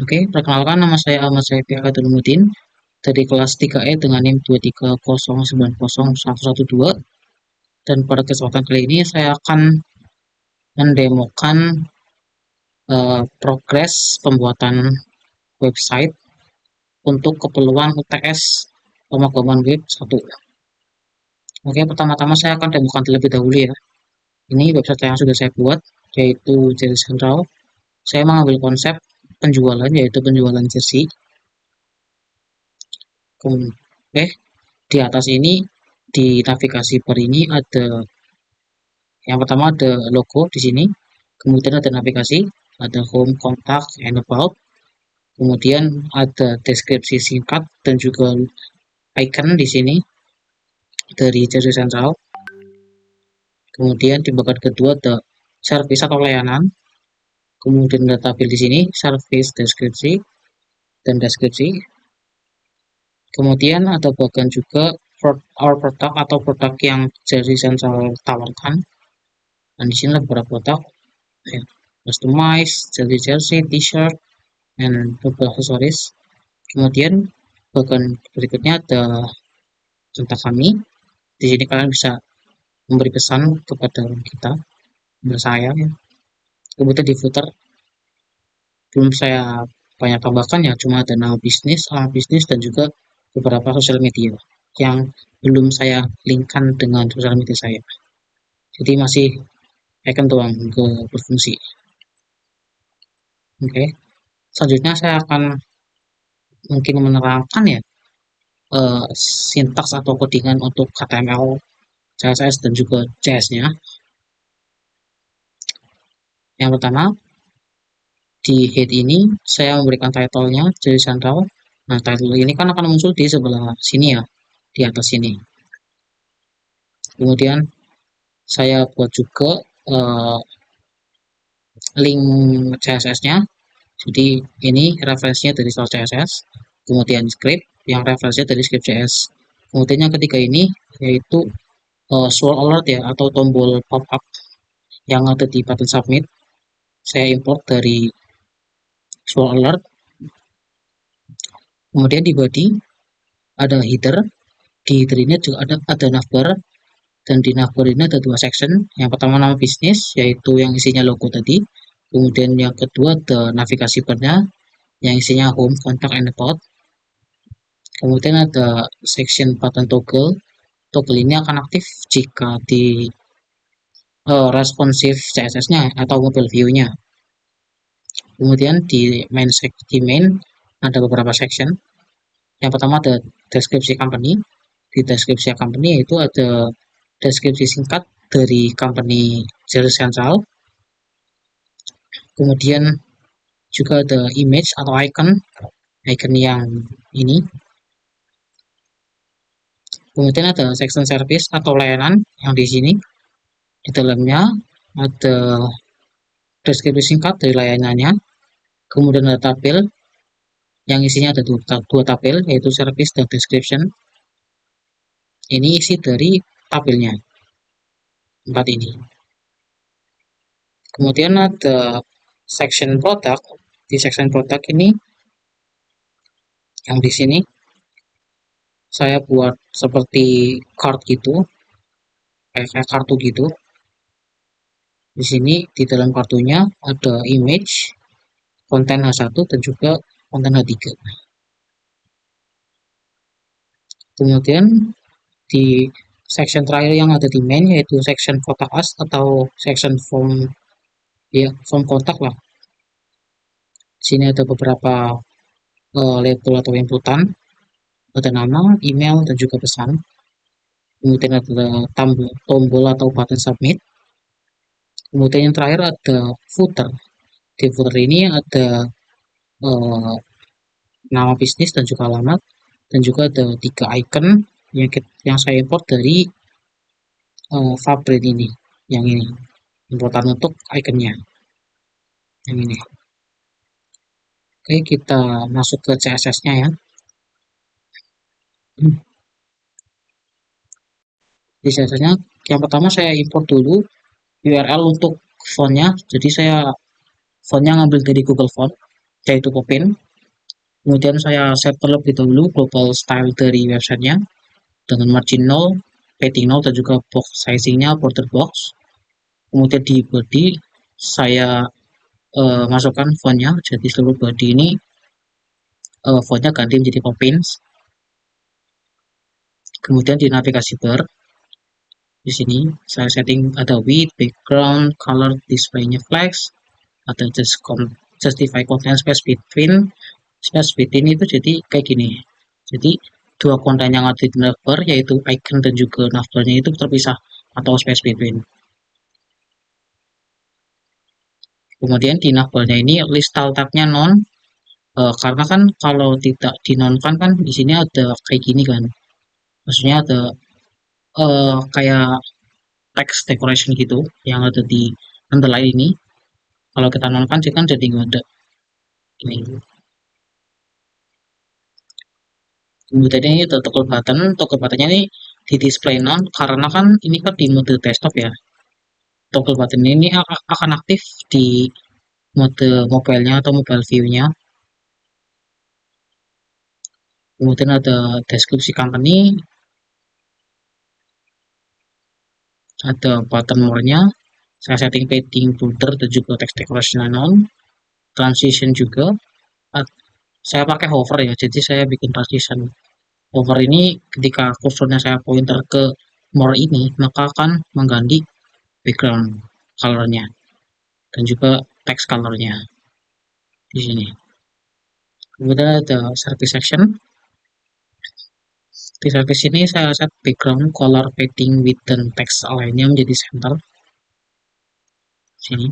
Oke, perkenalkan nama saya Ahmad Syafiq Hadrumuddin dari kelas 3E dengan NIM 230901112 dan pada kesempatan kali ini saya akan mendemokan progres pembuatan website untuk keperluan UTS pemrograman web 1. Oke, pertama-tama saya akan demokan terlebih dahulu ya. Ini website yang sudah saya buat, yaitu Jersey Central. Saya mengambil konsep penjualan, yaitu penjualan jersey. Oke, di atas ini di navigasi bar ini ada yang pertama ada logo di sini, kemudian ada navigasi, ada home, contact, and about, kemudian ada deskripsi singkat dan juga icon di sini dari Jersey Central. Kemudian di bagian kedua ada service atau layanan, kemudian ada tabel di sini service, deskripsi dan deskripsi. Kemudian ada bagian juga our product atau produk yang Jersey Central tawarkan. Dan di sini ada beberapa produk ya, customize, jersey, t-shirt, dan beberapa aksesoris. Kemudian bagian berikutnya ada kontak kami. Di sini kalian bisa memberi pesan kepada kita, kepada saya ya. Kemudian di footer belum saya banyak tambahkan ya, cuma ada nama bisnis, alamat bisnis, dan juga beberapa sosial media yang belum saya linkkan dengan sosial media saya. Jadi masih icon doang ke berfungsi. Oke, selanjutnya saya akan mungkin menerangkan ya sintaks atau codingan untuk HTML, CSS, dan juga JS-nya. Yang pertama, di head ini saya memberikan title-nya Jersey Central. Nah, title ini kan akan muncul di sebelah sini ya, di atas sini. Kemudian saya buat juga link CSS-nya. Jadi ini referensinya dari style CSS. Kemudian script yang referensinya dari script JS. Kemudian yang ketiga ini yaitu scroll alert ya, atau tombol pop-up yang ada di button submit. Saya import dari scroll alert. Kemudian di body ada header. Di header ini juga ada navbar, dan di navbar ini ada dua section. Yang pertama nama bisnis, yaitu yang isinya logo tadi. Kemudian yang kedua ada navigasi barnya yang isinya home, contact, and about. Kemudian ada section button toggle. Toggle ini akan aktif jika di responsive CSS-nya atau mobile view-nya. Kemudian di main ada beberapa section. Yang pertama ada deskripsi company. Di deskripsi company itu ada deskripsi singkat dari company Jersey Central. Kemudian juga ada image atau icon yang ini. Kemudian ada section service atau layanan yang di sini. Di dalamnya ada deskripsi singkat dari layanannya. Kemudian ada tabel yang isinya ada dua tabel, yaitu service dan description. Ini isi dari tabelnya, 4 ini. Kemudian ada section product. Di section product ini yang di sini saya buat seperti card gitu, kayak kartu gitu. Di sini di dalam kartunya ada image, konten H1, dan juga konten H3. Kemudian di section terakhir yang ada di main yaitu section kontak us atau section form ya, form kontak lah. Di sini ada beberapa label atau inputan, ada nama, email, dan juga pesan. Kemudian ada tombol atau button submit. Kemudian yang terakhir ada footer. Di footer ini ada nama bisnis dan juga alamat, dan juga ada 3 icon yang saya import dari Fabric ini, yang ini importan untuk iconnya yang ini. Oke, kita masuk ke CSS-nya ya. Di CSS-nya yang pertama saya import dulu URL untuk fontnya. Jadi saya fontnya ngambil dari Google Font. yaitu Popin. Kemudian saya set terlebih dahulu global style dari websitenya dengan margin 0, padding 0, dan juga box sizingnya border box. Kemudian di body saya masukkan fontnya, jadi seluruh body ini fontnya ganti menjadi Popins. Kemudian di navigasi bar di sini saya setting ada width, background, color, displaynya flex, ada justify content space between itu jadi kayak gini. Jadi dua konten yang ada di navbar yaitu icon dan juga navbarnya itu terpisah atau space between. Kemudian di navbarnya ini list style tabnya non, karena kan kalau tidak dinonkan kan di sini ada kayak gini kan. Maksudnya ada kayak text decoration gitu yang ada di underline ini. Kalau kita nonkan sih kan jadi nggak ada ini. Kemudian ini ada toggle buttonnya ini di display non karena kan ini kan di mode desktop ya. Toggle button ini akan aktif di mode mobilenya atau mobile view-nya. Kemudian ada deskripsi company, ada button more-nya. Saya setting padding, border, dan juga text decoration on. Transition juga. Saya pakai hover ya, jadi saya bikin transition. Hover ini ketika kursornya saya pointer ke more ini, maka akan mengganti background color-nya dan juga text color-nya di sini. Kemudian ada service section. Di service ini saya set background, color, padding, width, dan text align-nya menjadi center. Sini.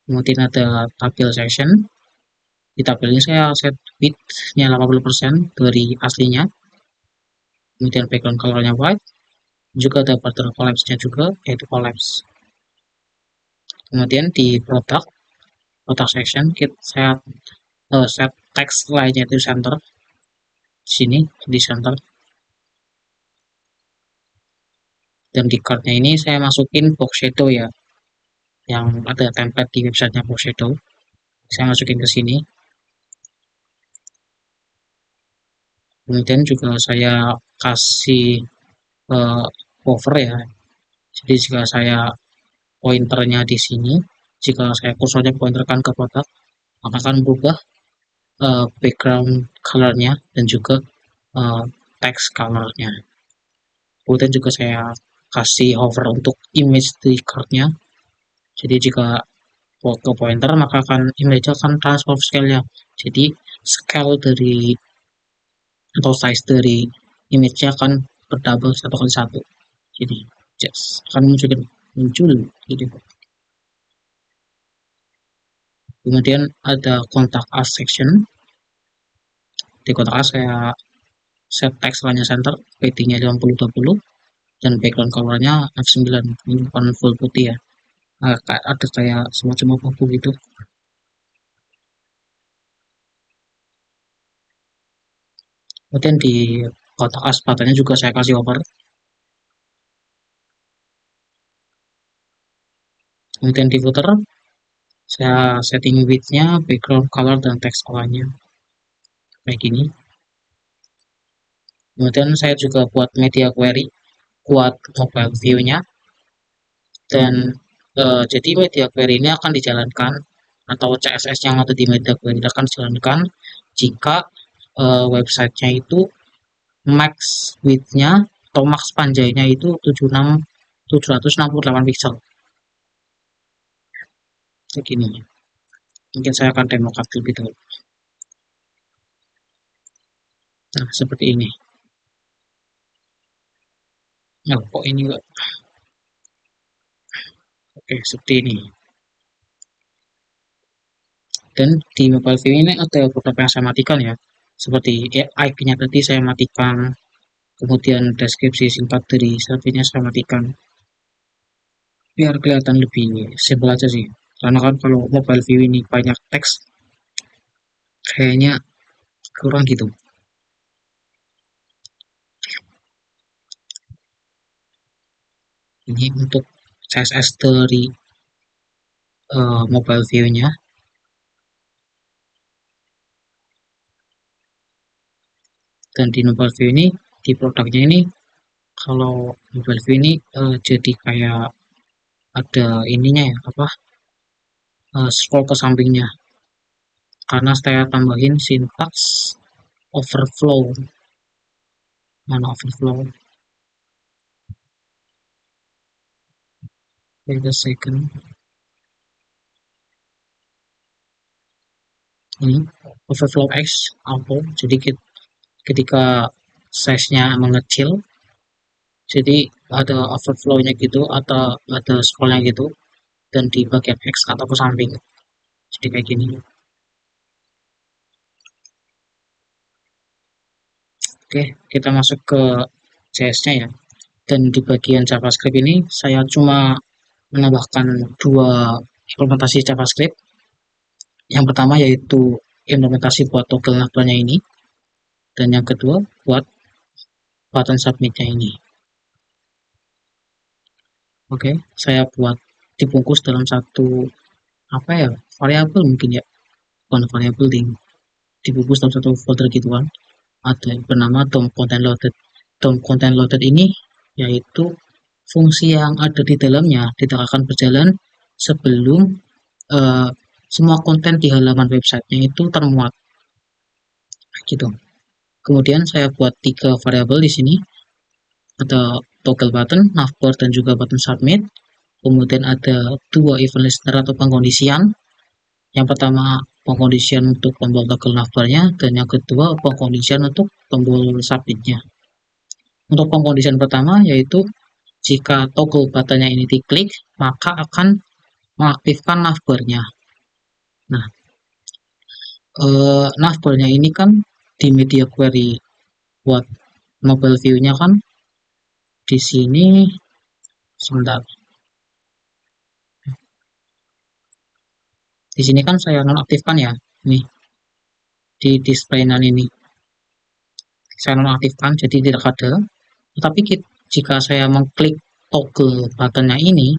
Kemudian ada tabel section. Di tabel ini saya set width-nya 80% dari aslinya. Kemudian background color-nya white. Juga ada border collapse-nya juga, yaitu collapse. Kemudian di product section saya set text lainnya itu center. Sini di center. Dan di card-nya ini saya masukin box shadow ya, yang ada template di websitenya box shadow. Saya masukin ke sini. Kemudian juga saya kasih hover ya. Jadi jika saya pointernya di sini, jika saya kursornya pointerkan ke kotak, maka akan berubah background colornya dan juga text colornya. Kemudian juga saya kasih hover untuk image di cardnya. Jadi jika ke pointer maka akan image akan transform scale-nya. Jadi scale dari atau size dari image-nya akan berdouble 1 kali 1. Jadi just akan muncul gitu. Kemudian ada kontak us section. Di kontak us saya set text lainnya center, padding-nya 50-20, dan background color-nya F9. Ini bukan full putih ya. Ada kayak semacam abu gitu. Kemudian di kotak us buttonnya juga saya kasih over. Kemudian di footer saya setting width-nya, background color, dan text color-nya kayak gini. Kemudian saya juga buat media query buat mobile view-nya, dan jadi media query ini akan dijalankan atau CSS yang ada di media query akan dijalankan jika websitenya itu max width-nya atau max panjangnya itu 768 pixel segini. Mungkin saya akan demo cut lebih dulu. Nah, seperti ini. Nah, kok ini enggak? Oke, seperti ini. Dan di mobile view ini ada beberapa yang saya matikan ya. Seperti icon-nya tadi saya matikan. Kemudian deskripsi singkat dari selfie-nya saya matikan. Biar kelihatan lebih simpel aja sih. Karena kan kalau mobile view ini banyak teks, kayaknya kurang gitu. Ini untuk CSS dari mobile view-nya. Dan di mobile view ini, di produknya ini, kalau mobile view ini jadi kayak ada ininya ya, apa, scroll ke sampingnya. Karena saya tambahin sintaks overflow. Mana overflow? Wait a second. Ini overflow X auto. Jadi ketika size-nya mengecil, jadi ada overflow-nya gitu atau ada scroll-nya gitu, dan di bagian X atau ke samping. Jadi kayak gini. Oke, kita masuk ke CS-nya ya. Dan di bagian JavaScript ini saya cuma menambahkan dua implementasi JavaScript. Yang pertama yaitu implementasi buat toggle navbarnya ini, dan yang kedua buat button submitnya ini. Oke, saya buat dibungkus dalam satu apa ya, variabel mungkin ya, bukan variabel ding, dibungkus dalam satu folder gitu kan. Ada yang bernama DOM content loaded. DOM content loaded ini yaitu fungsi yang ada di dalamnya tidak akan berjalan sebelum uh, semua konten di halaman websitenya itu termuat gitu. Kemudian saya buat 3 variabel di sini, ada toggle button, navbar, dan juga button submit. Kemudian ada 2 event listener atau pengkondisian. Yang pertama pengkondisian untuk tombol toggle navbarnya, dan yang kedua pengkondisian untuk tombol submitnya. Untuk pengkondisian pertama yaitu jika toggle buttonnya ini diklik, maka akan mengaktifkan navbarnya. Nah, navbarnya ini kan di media query buat mobile view-nya kan di sini, sebentar. Di sini kan saya nonaktifkan ya, nih di display-nan ini saya nonaktifkan jadi tidak ada. Tetapi jika saya mengklik toggle buttonnya ini,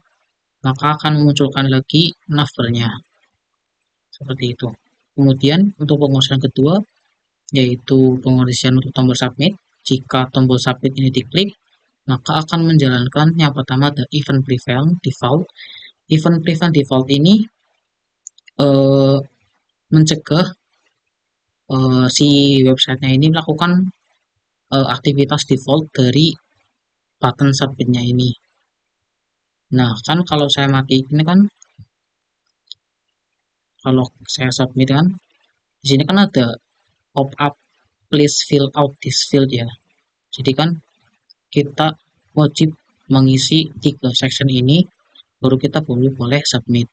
maka akan memunculkan lagi navbarnya seperti itu. Kemudian untuk pengisian kedua yaitu pengisian untuk tombol submit. Jika tombol submit ini diklik, maka akan menjalankan yang pertama the event prevent default. Event prevent default ini mencegah si websitenya ini melakukan aktivitas default dari button submitnya ini. Nah, kan kalau saya mati ini kan, kalau saya submit kan, di sini kan ada pop up please fill out this field ya. Jadi kan kita wajib mengisi 3 section ini baru kita boleh submit.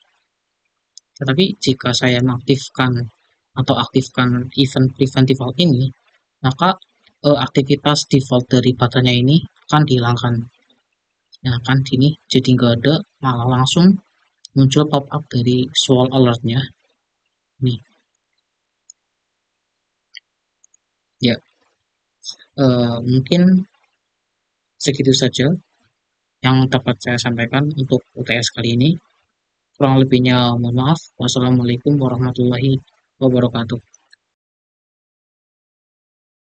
Tetapi jika saya mengaktifkan atau aktifkan event prevent default ini, maka aktivitas default dari buttonnya ini akan dihilangkan. Nah kan sini jadi nggak ada, malah langsung muncul pop up dari soal alertnya nih ya. Mungkin segitu saja yang dapat saya sampaikan untuk UTS kali ini. Kurang lebihnya mohon maaf. Wassalamualaikum warahmatullahi wabarakatuh.